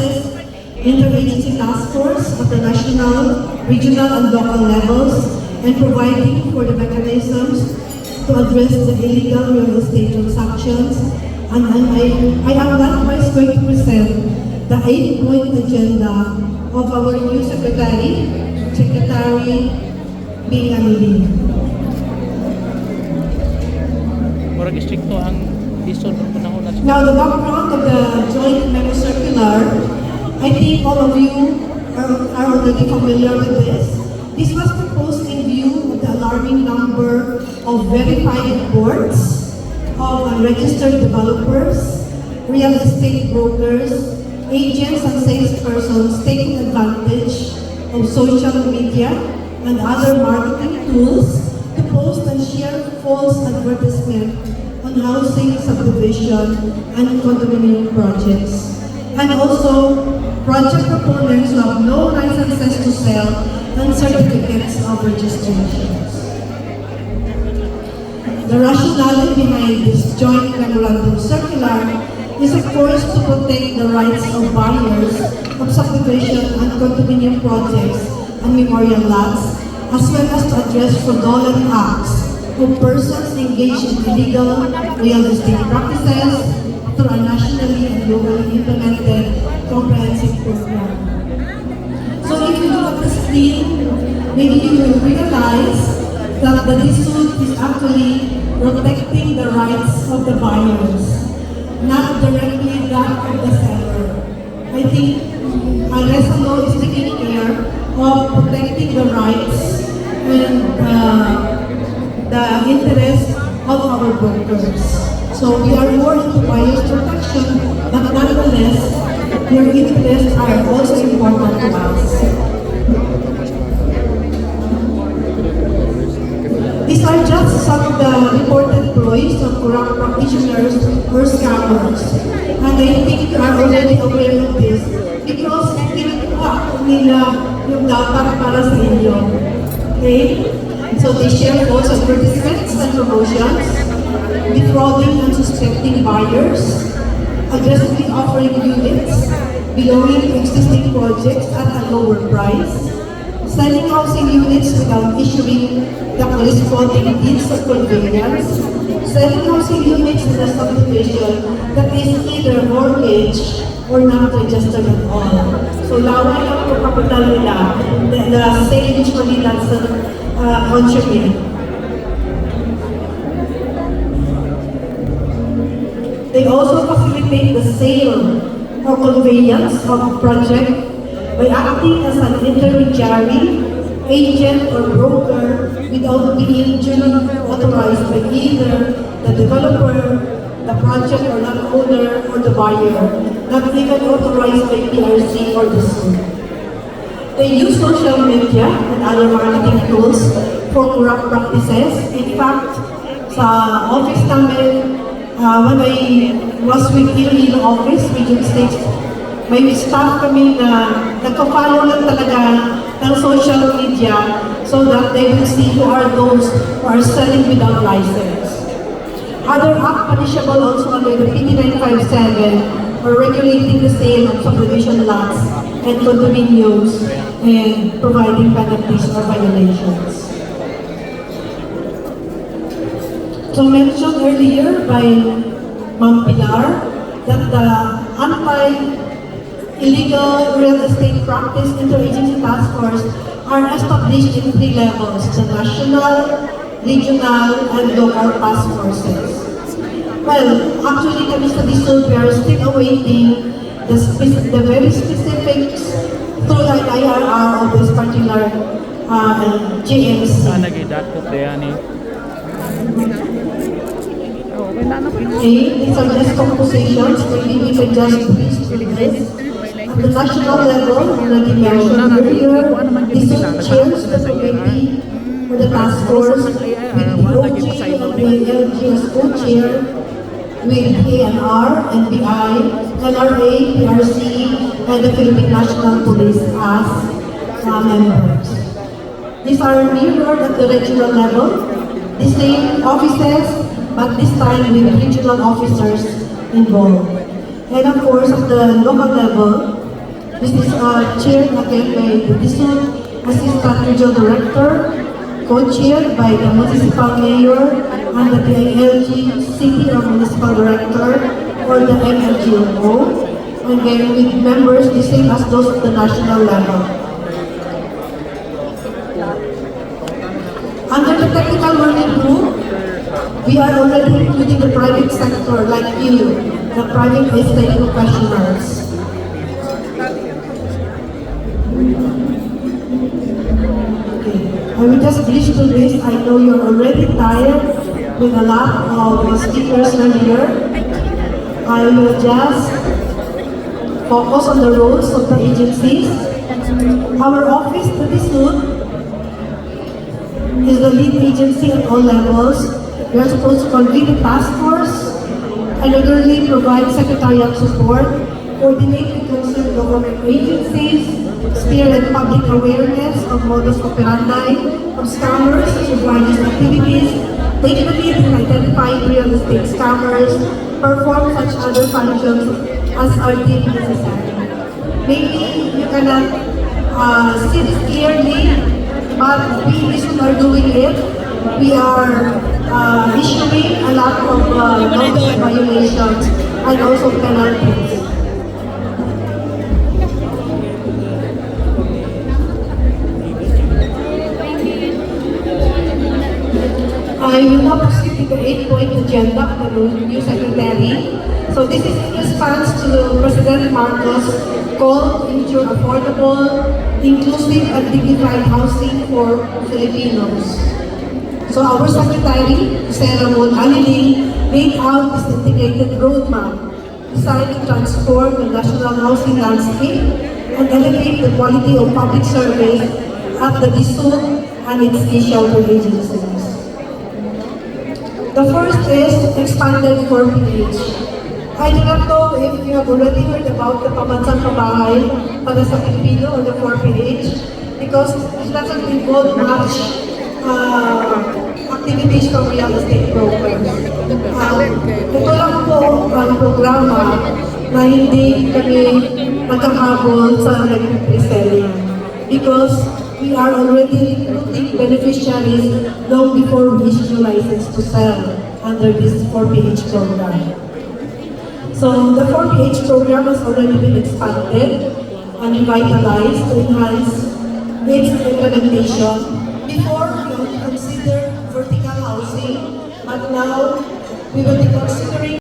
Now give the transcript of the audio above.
practices interagency task force at the national, regional, and local levels, and providing for the mechanisms to address the illegal real estate transactions. And I am likewise going to present the 8-point agenda of our new Secretary Bing Anili. Now, the background of the joint memo circular, I think all of you are already familiar with this. This was proposed in view of the alarming number of verified reports of unregistered developers, real estate brokers, agents and salespersons taking advantage of social media and other marketing tools to post and share false advertisement on housing, subdivision, and condominium projects. And also, project proponents who have no licenses to sell and certificates of registrations. The rationale behind this joint memorandum circular is of course to protect the rights of buyers of subdivision and condominium projects and memorial lots, as well as to address fraudulent acts of persons engaged in illegal real estate practices through a nationally and globally implemented comprehensive program. So if you look at the screen, maybe you will realize that the dispute is actually protecting the rights of the buyers, not directly that of the seller. I think Alessa Law is taking care of protecting the rights and the interests of our brokers. So we are more into buyers protection, but nonetheless, your interests are also important to us. These are just some of the reported ploys of corrupt practitioners or scammers. And I think you are already aware of this because kinukuha nila yung data para sa inyo. Okay? So they share false advertisements and promotions, defrauding unsuspecting buyers, aggressively offering units belonging to existing projects at a lower price, selling housing units without issuing the corresponding deeds of conveyance, selling housing units in a subdivision that is either mortgaged or not registered at all. So laway lang po kapital nila, the sale usually doesn't contribute. They also facilitate the sale or conveyance of project by acting as an intermediary, agent, or broker without being duly authorized by either the developer, the project or landowner, or the buyer, not even authorized by PRC or the school. They use social media and other marketing tools for corrupt practices. In fact, sa office namin, when I was with Iloilo office, Region States, may staff kami na nagpa-follow lang talaga ng social media so that they will see who are those who are selling without license. Other act punishable also under the PD 957 are regulating the sale of subdivision lots and condominiums and providing penalties for violations. So mentioned earlier by Ma'am Pilar that the anti-illegal real estate practice interagency task force are established in 3 levels: the national, regional, and local task forces. Well, actually, kami sa DSUD, we are still awaiting the very specifics through the IRR of this particular GMC. Okay, these are just compositions. Maybe we can just breeze through this. At the national level, already mentioned earlier, DSUD chairs the committee for the task force with the OG and the LG as co-chair, with ANR, NBI, NRA, PRC, and the Philippine National Police as members. These are mirrored at the regional level, the same offices, but this time with regional officers involved. And of course, at the local level, This is chaired again by the District Assistant Regional Director, co-chaired by the Municipal Mayor and the PILG City or Municipal Director or the MLGMO, and then with members the same as those at the national level. Under the technical working group, we are already including the private sector like you, the private estate professionals. Okay, I will just brief to this. I know you're already tired with a lot of speakers earlier. I will just focus on the roles of the agencies. Our office, TVSUD, is the lead agency at all levels. We are supposed to convene the task force and regularly provide secretariat support, coordinate with concerned government agencies, spearhead public awareness of modus operandi of scammers through various activities, take the lead in identifying real estate scammers, perform such other functions as are deemed necessary. Maybe you cannot see this clearly, but we are doing it. We are issuing a lot of notice violations and also penalties. I will now proceed with the 8-point agenda of the new secretary. So this is in response to President Marcos' call to ensure affordable, inclusive, and dignified housing for Filipinos. So our secretary, Sarah Mon Aliling, laid out this integrated roadmap designed to transform the national housing landscape and elevate the quality of public service at the DSUD and its e-shelter agencies. The first is expanded 4PH. I do not know if you have already heard about the Pambansang Pabahay para sa Pilipino or the 4PH because it doesn't involve much activities from real estate brokers. Ito lang po ang programa na hindi kami magkakahabol sa nag-reselling because we are already recruiting beneficiaries long before we issue license to sell under this 4PH program. So the 4PH program has already been expanded and revitalized to enhance its implementation. Before, we only considered vertical housing, but now we will be considering